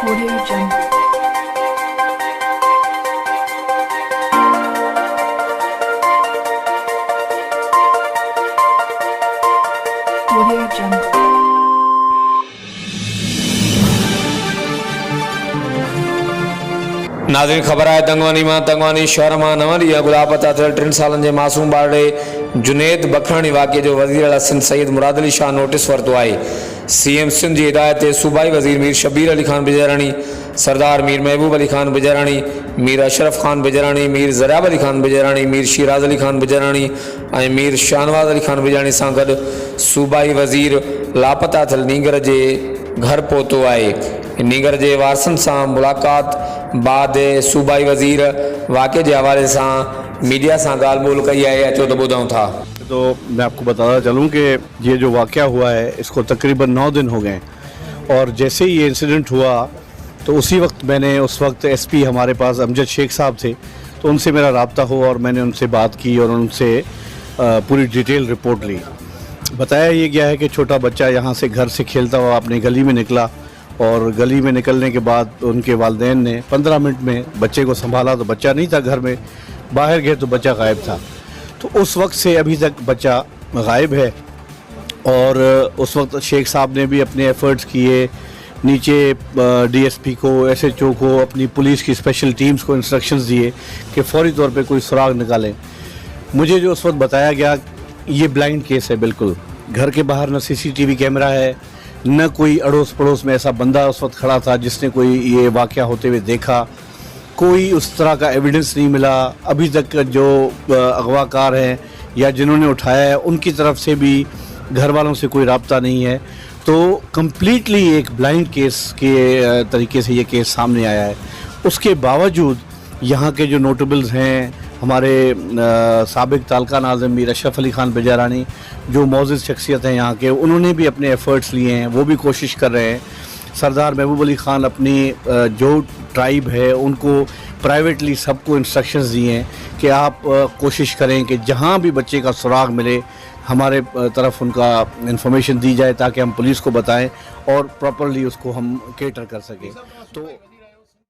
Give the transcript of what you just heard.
Audio Jungle. Audio Jungle. नाज़रीन ख़बर आहे तंगवानी शहर मां नव ॾींहं गुलापता थियल 3 सालनि जे मासूम ॿारड़े जुनेद बखराणी वाक़े जो वज़ीर अला सिंध सैयद मुराद अली शाह नोटिस वरितो आहे। CM सिंध जी हिदायत ते सूबाई वज़ीर मीर शबीर अली खान बिजराणी, सरदार मीर महबूब अली खान बिजराणी, मीर अशरफ खान बिजराणी, मीर ज़रियाब अली खान बिजराणी, मीर शिराज अली खान बिजराणी ऐं मीर शाहनवाज़ अली खान बिजराणी सां गॾु सूबाई वज़ीर लापता थियल नीगर जे घर पहुतो आहे। नीगर जे वारसनि सां मुलाक़ात बाद सूबाई वज़ीर वाक़े के हवाले से मीडिया से ॻाल्हि ॿोल कई है। अचो तो ॿुधूं था। तो मैं आपको बताता चलूँ कि ये जो वाक़या हुआ है इसको तकरीबन 9 दिन हो गए और जैसे ही ये इंसिडेंट हुआ तो उसी वक्त मैंने उस वक्त SP हमारे पास अमजद शेख साहब थे तो उनसे मेरा रब्ता हुआ और मैंने उनसे बात की और उनसे पूरी डिटेल रिपोर्ट ली। बताया ये गया है कि छोटा बच्चा यहाँ से घर से खेलता हुआ अपनी गली में निकला और गली में निकलने के बाद उनके वालिदैन ने 15 मिनट में बच्चे को संभाला तो बच्चा नहीं था घर में, बाहर गए तो बच्चा गायब था। तो उस वक्त से अभी तक बच्चा गायब है और उस वक्त शेख साहब ने भी अपने एफ़र्ट्स किए, नीचे DSP को, SHO को, अपनी पुलिस की स्पेशल टीम्स को इंस्ट्रक्शंस दिए कि फ़ौरी तौर पे कोई सुराग निकालें। मुझे जो उस वक्त बताया गया ये ब्लाइंड केस है, बिल्कुल घर के बाहर न CCTV कैमरा है, न कोई अड़ोस पड़ोस में ऐसा बंदा उस वक्त खड़ा था जिसने कोई ये वाक़या होते हुए देखा, कोई उस तरह का एविडेंस नहीं मिला। अभी तक जो अगवाकार हैं या जिन्होंने उठाया है उनकी तरफ से भी घर वालों से कोई राब्ता नहीं है। तो कम्प्लीटली एक ब्लाइंड केस के तरीके से ये केस सामने आया है। उसके बावजूद यहाँ के जो नोटेबल्स हैं, हमारे साबिक तालका नाज़िम मीर अशरफ अली खान बिजराणी जो मौजूद शख्सियत हैं यहाँ के, उन्होंने भी अपने एफ़र्ट्स लिए हैं, वो भी कोशिश कर रहे हैं। सरदार महबूब अली खान अपनी जो ट्राइब है उनको प्राइवेटली सबको इंस्ट्रक्शंस दिए हैं कि आप कोशिश करें कि जहाँ भी बच्चे का सुराग मिले हमारे तरफ उनका इन्फॉर्मेशन दी जाए ताकि हम पुलिस को बताएं और प्रॉपरली उसको हम केटर कर सकें। तो